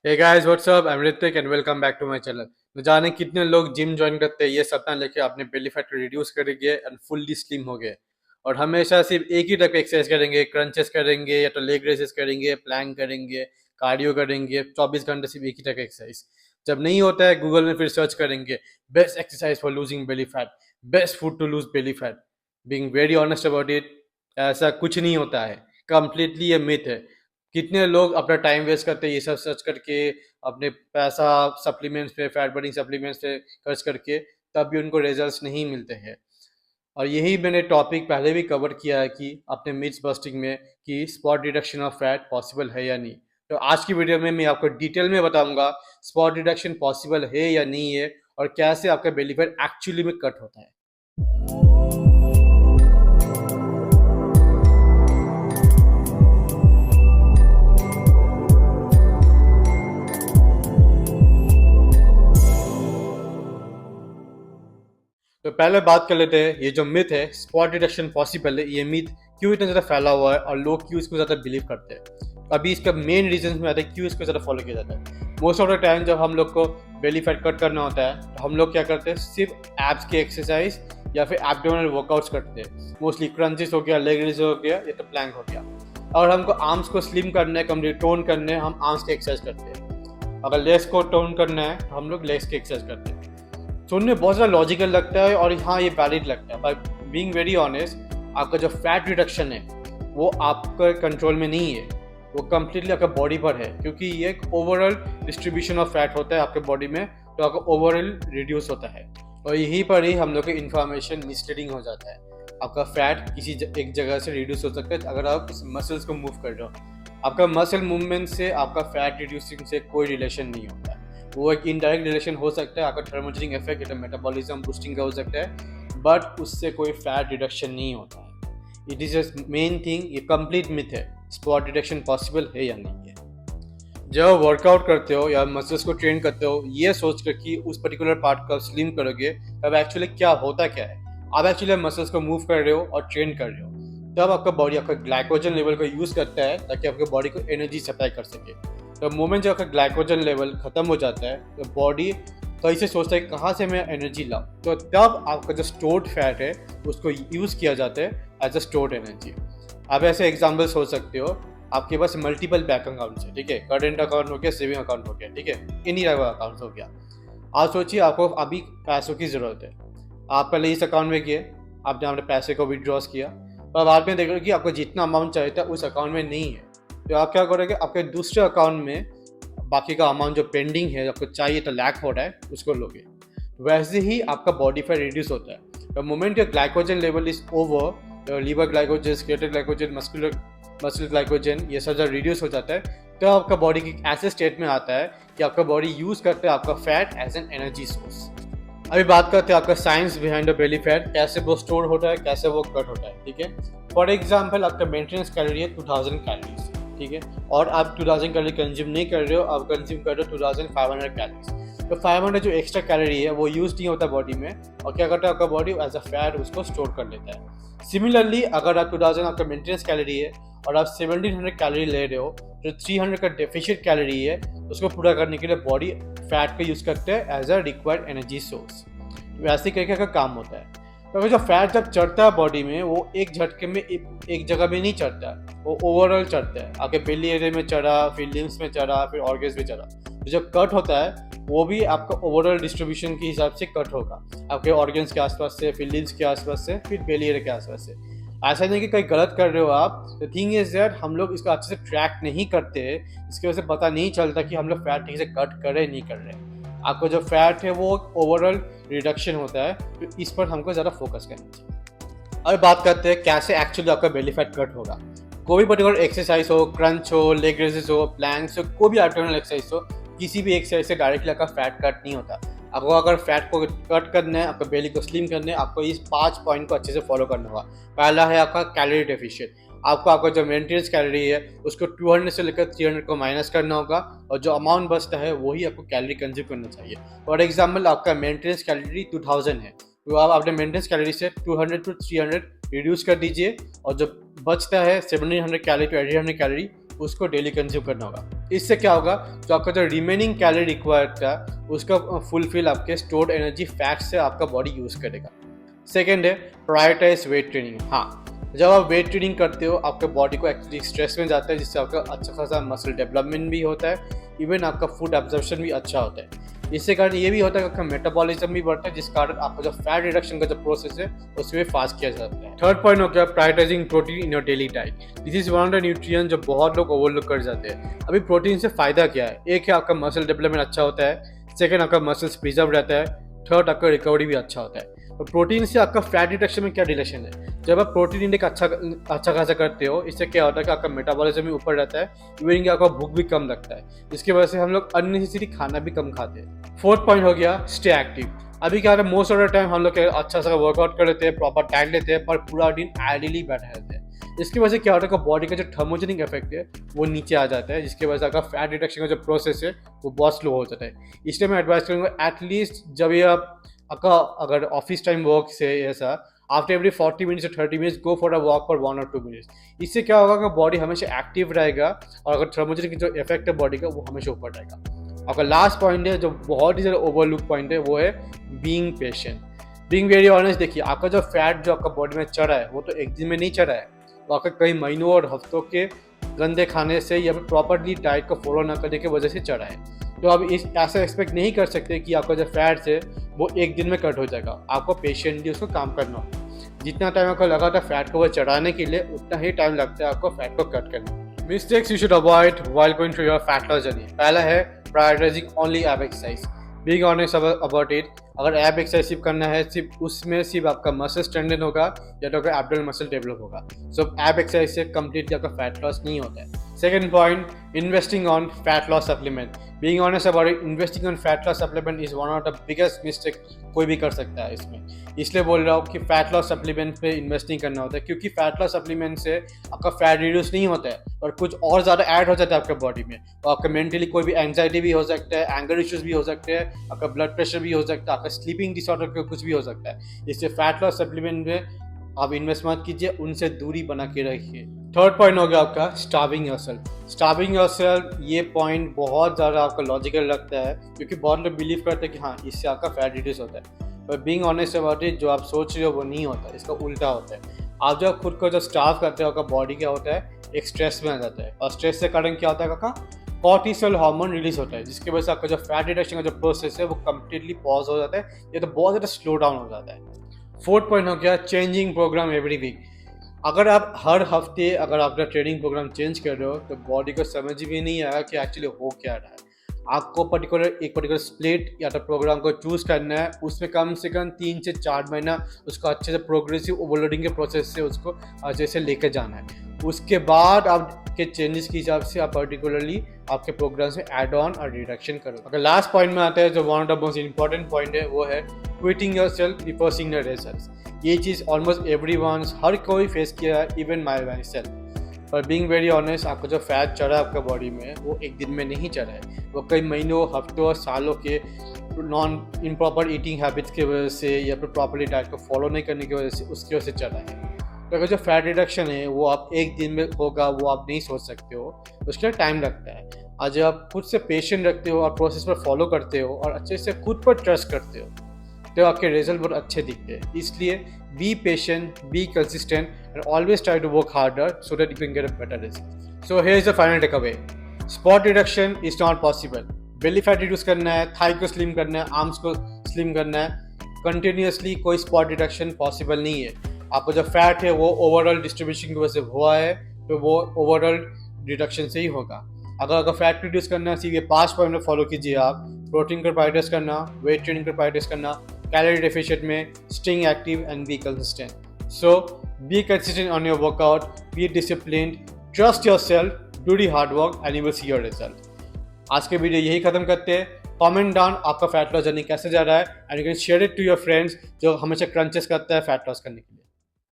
Hey guys what's up, I am Hrithik and welcome back to my channel. तो जाने कितने लोग जिम ज्वाइन करते हैं ये सपना लेके अपने बेली फैट को रिड्यूस करेंगे एंड फुल्ली स्लिम हो गए, और हमेशा सिर्फ एक ही टाइप का एक्सरसाइज करेंगे, क्रंचेस करेंगे या तो लेग रेसेस करेंगे, प्लैंक करेंगे, कार्डियो करेंगे, 24 घंटे सिर्फ एक ही टाइप का एक्सरसाइज। जब नहीं होता है गूगल में फिर सर्च करेंगे best exercise for losing belly fat, best food to lose belly fat. Being very honest about it, ऐसा कुछ नहीं होता है, कंप्लीटली ये मिथ है। कितने लोग अपना टाइम वेस्ट करते हैं ये सब सर्च करके, अपने पैसा सप्लीमेंट्स पे, फैट बर्निंग सप्लीमेंट्स पे खर्च करके, तब भी उनको रिजल्ट्स नहीं मिलते हैं। और यही मैंने टॉपिक पहले भी कवर किया है कि अपने मिथ्स बस्टिंग में कि spot reduction of fat possible है या नहीं। तो आज की वीडियो में मैं आपको डिटेल में बताऊंगा स्पॉट रिडक्शन पॉसिबल है या नहीं है, और कैसे आपका बेली फैट एक्चुअली में कट होता है। तो पहले बात कर लेते हैं, ये जो मिथ है स्पॉट रिडक्शन पॉसिबल है, ये मिथ क्यों इतना ज़्यादा फैला हुआ है और लोग क्यों इसको ज़्यादा बिलीव करते हैं। अभी इसका मेन रीजन में आता है क्यों इसको ज़्यादा फॉलो किया जाता है। मोस्ट ऑफ द टाइम जब हम लोग को बेली फैट कट करना होता है तो हम लोग क्या करते हैं, सिर्फ एब्स की एक्सरसाइज या फिर एब्डोमिनल वर्कआउट्स करते हैं। मोस्टली क्रंचेस हो गया, लेग रेज हो गया या तो प्लैंक हो गया। अगर हमको आर्म्स को स्लिम करना है, कम्प्लीट टोन करना है, हम आर्म्स की एक्सरसाइज करते हैं। अगर लेग्स को टोन करना है तो हम लोग लेग्स की एक्सरसाइज करते हैं। सुनने में बहुत ज़्यादा लॉजिकल लगता है और हाँ ये वैलिड लगता है, बट बीइंग वेरी ऑनेस्ट, आपका जो फैट रिडक्शन है वो आपके कंट्रोल में नहीं है, वो कम्प्लीटली आपका बॉडी पर है, क्योंकि ये एक ओवरऑल डिस्ट्रीब्यूशन ऑफ फैट होता है आपके बॉडी में, तो आपका ओवरऑल रिड्यूस होता है। और यहीं पर ही हम लोग का इन्फॉर्मेशन मिसलीडिंग हो जाता है। आपका फैट किसी एक जगह से रिड्यूस हो सकता है अगर आप उस मसल्स को मूव कर रहे हो। आपका मसल मूवमेंट से आपका फैट रिड्यूसिंग से कोई रिलेशन नहीं होता है। वो एक इनडायरेक्ट रिलेशन हो सकता है, आपका थर्मोजेनिक इफेक्ट या मेटाबॉलिज्म बूस्टिंग का हो सकता है, बट उससे कोई फैट रिडक्शन नहीं होता है। It is a main thing, ये कंप्लीट मिथ है, स्पॉट रिडक्शन पॉसिबल है या नहीं है। जब वर्कआउट करते हो या मसल्स को ट्रेन करते हो ये सोच कर कि उस पर्टिकुलर पार्ट को स्लिम करोगे, तब एक्चुअली क्या होता क्या है, आप एक्चुअली मसल्स को मूव कर रहे हो और ट्रेन कर रहे हो। तब आपका बॉडी आपका ग्लाइकोजन लेवल को यूज़ करता है ताकि आपके बॉडी को एनर्जी सप्लाई कर सके। तो मोमेंट जब आपका ग्लाइकोजन लेवल खत्म हो जाता है तो बॉडी कहीं से सोचता है कहाँ से मैं एनर्जी लाऊं, तो तब आपका जो स्टोर्ड फैट है उसको यूज़ किया जाता है एज अ स्टोर्ड एनर्जी। आप ऐसे एग्जाम्पल सोच सकते हो, आपके पास मल्टीपल बैंक अकाउंट्स है, ठीक है, करेंट अकाउंट हो गया, सेविंग अकाउंट हो गया, ठीक है, इन्हीं अकाउंट हो गया। आप सोचिए आपको अभी पैसों की ज़रूरत है, आप पहले इस अकाउंट में किए, आपने अपने पैसे को विड्रॉस किया, पर बाद में देख रहे हो कि आपको जितना अमाउंट चाहिए था उस अकाउंट में नहीं है, तो आप क्या करोगे, आपके दूसरे अकाउंट में बाकी का अमाउंट जो पेंडिंग है, आपको चाहिए तो लैक हो रहा है, उसको लोगे। वैसे ही आपका बॉडी फैट रिड्यूस होता है। The moment your glycogen level is over, liver glycogen, creative glycogen, muscular glycogen, ये सब जब रिड्यूस हो जाता है तो आपका बॉडी की ऐसे स्टेट में आता है कि आपका बॉडी यूज़ करता है आपका fat as an energy source. अभी बात करते हैं आपका science behind the belly fat, कैसे वो स्टोर होता है, कैसे वो कट होता है, ठीक है। फॉर एग्जाम्पल, आपका मेंटेनेंस कैलोरी है 2000 कैलोरीज, ठीक है, और आप 2000 कैलोरी कंज्यूम नहीं कर रहे हो, आप कंज्यूम कर रहे हो 2500 कैलोरीज। तो 500 जो एक्स्ट्रा कैलोरी है वो यूज नहीं होता बॉडी में, और क्या करता है आपका बॉडी एज अ फैट उसको स्टोर कर लेता है। सिमिलरली अगर आप 2000 आपका मेंटेनेंस कैलोरी है और आप 1700 कैलोरी ले रहे हो, जो 300 का डेफिशिएंट कैलोरी है उसको पूरा करने के लिए बॉडी फैट का यूज़ करते हैं as a required energy source. वैसे करके का काम होता है। तो जो फैट जब चढ़ता है बॉडी में, वो एक झटके में एक जगह में नहीं चढ़ता है, वो ओवरऑल चढ़ता है। आपके बेली एरिया में चढ़ा, फिर लिम्स में चढ़ा, फिर ऑर्गन्स में चढ़ा। तो जब कट होता है वो भी आपका ओवरऑल डिस्ट्रीब्यूशन के हिसाब से कट होगा, आपके ऑर्गन्स के आसपास से, फिर लिम्स के आसपास से, फिर बेली एरिया के आसपास से। ऐसा नहीं कि कहीं गलत कर रहे हो आप। द थिंग इज दैट हम लोग इसको अच्छे से ट्रैक नहीं करते, इसकी वजह से पता नहीं चलता कि हम लोग फैट ठीक से कट कर रहे नहीं कर रहे। आपको जो फैट है वो ओवरऑल रिडक्शन होता है, तो इस पर हमको ज़्यादा फोकस करना चाहिए। अब बात करते हैं कैसे एक्चुअली आपका बेली फैट कट होगा। कोई भी पर्टिकुलर एक्सरसाइज हो, क्रंच हो, लेग रेसेस हो, प्लैंक्स हो, कोई भी एब्डोमिनल एक्सरसाइज हो, किसी भी एक्सरसाइज से डायरेक्टली आपका फैट कट नहीं होता। आपको अगर फैट को कट करना है, आपका बेली को स्लिम करना है, आपको इस 5 पॉइंट को अच्छे से फॉलो करना होगा। पहला है आपका कैलोरी डेफिशिएंट, आपका जो मेंटेनेंस कैलोरी है उसको 200 से लेकर 300 को माइनस करना होगा, और जो अमाउंट बचता है वही आपको कैलोरी कंज्यूम करना चाहिए। फॉर एग्जांपल, आपका मेंटेनेंस कैलोरी 2000 है, तो आप अपने मेंटेनेंस कैलोरी से 200 to 300 रिड्यूस कर दीजिए, और जो बचता है 1700 कैलोरी to 1800 कैलोरी, उसको डेली कंज्यूम करना होगा। इससे क्या होगा, जो आपका जो रिमेनिंग कैलोरी रिक्वायर्ड था उसका फुलफिल आपके स्टोर्ड एनर्जी फैट से आपका बॉडी यूज़ करेगा। सेकेंड है प्रायोरिटाइज वेट ट्रेनिंग। हाँ, जब आप वेट ट्रेनिंग करते हो आपके बॉडी को एक्चुअली स्ट्रेस में जाता है, जिससे आपका अच्छा खासा मसल डेवलपमेंट भी होता है, इवन आपका फूड एब्जॉर्प्शन भी अच्छा होता है। इससे कारण ये भी होता है कि आपका मेटाबॉलिज्म भी बढ़ता है, जिस कारण आपका जो फैट रिडक्शन का जो प्रोसेस है उसमें फास्ट किया जाता है। थर्ड पॉइंट हो गया prioritising protein in your daily diet. This is one of the nutrients जो बहुत लोग ओवरलुक कर जाते हैं। अभी प्रोटीन से फायदा क्या है, एक है आपका मसल डेवलपमेंट अच्छा होता है, सेकेंड आपका मसल्स प्रिजर्व रहता है, थर्ड आपका रिकवरी भी अच्छा होता है। तो प्रोटीन से आपका फैट रिडक्शन में क्या रिलेशन है, जब आप प्रोटीन इंटेक अच्छा खासा करते हो, इससे क्या होता है कि आपका मेटाबॉलिज्म भी ऊपर रहता है, इवन कि आपका भूख भी कम लगता है, जिसकी वजह से हम लोग अननेसेसरी खाना भी कम खाते हैं। फोर्थ पॉइंट हो गया स्टे एक्टिव। अभी क्या होता है, मोस्ट ऑफ द टाइम हम लोग अच्छा सा वर्कआउट कर लेते हैं, प्रॉपर डाइट लेते हैं, पर पूरा दिन आइडली बैठे रहते हैं। इसकी वजह से क्या होता है कि बॉडी का जो थर्मोजेनिक इफेक्ट है वो नीचे आ जाता है, जिसकी वजह से आपका फैट रिडक्शन का जो प्रोसेस है वो बहुत स्लो हो जाता है। इसलिए मैं एडवाइस करूँगा एटलीस्ट जब ये आपका अगर ऑफिस टाइम वर्क से ऐसा आफ्टर एवरी 40 मिनट्स या 30 minutes go for a walk for 1 और 2 मिनट्स। इससे क्या होगा कि बॉडी हमेशा एक्टिव रहेगा और अगर थर्मोजेनिक जो इफेक्ट है बॉडी का वो हमेशा ऊपर रहेगा। आपका लास्ट पॉइंट है जो बहुत ही ज़्यादा ओवरलुक पॉइंट है, वो है being patient. Being very honest, देखिए आपका जो फैट जो आपका बॉडी में चढ़ा है वो तो एक दिन में नहीं चढ़ा है, वो आपका कई महीनों और हफ्तों के गंदे खाने से या फिर प्रॉपरली डाइट को फॉलो ना करने की वजह से चढ़ा है। तो आप ऐसा एक्सपेक्ट नहीं कर सकते कि आपका जो फैट्स है वो एक दिन में कट हो जाएगा। आपको पेशेंटली उसको काम करना होगा। जितना टाइम आपको लगा था फैट को वो चढ़ाने के लिए, उतना ही टाइम लगता है आपको फैट को कट करने। Mistakes you should avoid while going through your fat loss journey. पहला है प्रायोरिटाइजिंग ओनली एब exercise, being honest about it. अगर एब एक्सरसाइज सिर्फ करना है, सिर्फ उसमें सिर्फ आपका मसल स्ट्रेंथन होगा या तो आपका एब्डोमिनल मसल डेवलप होगा। सो एब एक्सरसाइज से कंप्लीटली आपका फैट लॉस नहीं होता है। Second point, investing on fat loss supplement. Being honest about it, investing on fat loss supplement is one of the biggest mistake कोई भी कर सकता है इसमें। इसलिए बोल रहा हूँ कि फैट लॉस सप्लीमेंट पे इन्वेस्ट नहीं करना होता है, क्योंकि फैट लॉस सप्लीमेंट से आपका फैट रिड्यूस नहीं होता है और कुछ और ज़्यादा ऐड हो जाता है आपके बॉडी में। और आपका मेंटली कोई भी एंग्जाइटी भी हो सकता है, एंगर इश्यूज भी हो सकते हैं, आपका ब्लड प्रेशर भी हो सकता है, आपका स्लीपिंग डिसऑर्डर का कुछ भी हो सकता है। इससे फैट लॉस सप्लीमेंट में आप इन्वेस्ट मत कीजिए, उनसे दूरी बना के रखिए। थर्ड पॉइंट हो गया आपका स्टार्विंग योरसेल्फ। स्टार्विंग योरसेल्फ, ये पॉइंट बहुत ज़्यादा आपका लॉजिकल लगता है, क्योंकि बहुत लोग बिलीव करते हैं कि हाँ इससे आपका फैट रिड्यूस होता है, पर बीइंग ऑनेस्ट अबाउट इट, जो आप सोच रहे हो वो नहीं होता, इसका उल्टा होता है। आप जब खुद को जो स्टार्व करते हो, आपका बॉडी क्या होता है, एक स्ट्रेस में आ जाता है, और स्ट्रेस के कारण क्या होता है आपका कॉर्टिसोल हार्मोन रिलीज होता है, जिसकी वजह से आपका जो फैट रिडक्शन का जो प्रोसेस है वो कम्प्लीटली पॉज हो जाता है या तो बहुत ज़्यादा स्लो डाउन हो जाता है। फोर्थ पॉइंट हो गया चेंजिंग प्रोग्राम एवरी वीक। अगर आप हर हफ्ते अगर अपना ट्रेनिंग प्रोग्राम चेंज कर रहे हो तो बॉडी को समझ भी नहीं आएगा कि एक्चुअली हो क्या रहा है। आपको एक पर्टिकुलर स्प्लिट या तो प्रोग्राम को चूज़ करना है, उसमें कम से कम 3 से 4 महीना उसको अच्छे से प्रोग्रेसिव ओवरलोडिंग के प्रोसेस से उसको अच्छे से लेकर जाना है। उसके बाद आपके चेंजेस के हिसाब से आप पर्टिकुलरली आपके प्रोग्राम में एड ऑन और रिडक्शन करो। अगर लास्ट पॉइंट में आता है जो one of the most important point है, वो है quitting yourself before seeing the results. ये चीज़ ऑलमोस्ट एवरीवन, हर कोई फेस किया है, इवन माई सेल्फ। पर बीइंग वेरी ऑनेस्ट, आपका जो फैट चढ़ा है आपका बॉडी में वो एक दिन में नहीं चढ़ा है, वो कई महीनों, हफ्तों और सालों के नॉन इम्प्रॉपर ईटिंग हैबिट्स की वजह से या फिर प्रॉपर्ली डाइट को फॉलो नहीं करने की वजह से उसकी वजह से चढ़ा है। तो अगर जो फैट रिडक्शन है वो आप एक दिन में होगा वो आप नहीं सोच सकते हो, उसके लिए टाइम लगता है। आज जब आप खुद से पेशेंट रखते हो और प्रोसेस पर फॉलो करते हो और अच्छे से खुद पर ट्रस्ट करते हो तो आपके रिजल्ट बहुत अच्छे दिखते हैं। इसलिए be patient, be consistent and always try to work harder so that you can get a better result. So here is the final takeaway, spot reduction is not possible. Belly fat reduce करना है, Thai को slim करना है, arms को slim करना है, continuously कोई spot reduction possible नहीं है। आपको जो फैट है वो ओवरऑल डिस्ट्रीब्यूशन की वजह से हुआ है तो वो ओवरऑल रिडक्शन से ही होगा। अगर फैट रिड्यूस करना है, सीधे 5 पॉइंट में फॉलो कीजिए आप। प्रोटीन को प्रायोरिटाइज करना, वेट ट्रेनिंग को प्रायोरिटाइज करना, कैलोरी डेफिशिएंट में staying active and be consistent. So be consistent on your workout, be disciplined, trust yourself, do the hard work and you will see your result. आज के video यही खत्म करते हैं। Comment down आपका fat loss journey कैसे जा रहा है and you can share it to your friends जो हमेशा क्रंचेस करता है फैट लॉस करने के लिए।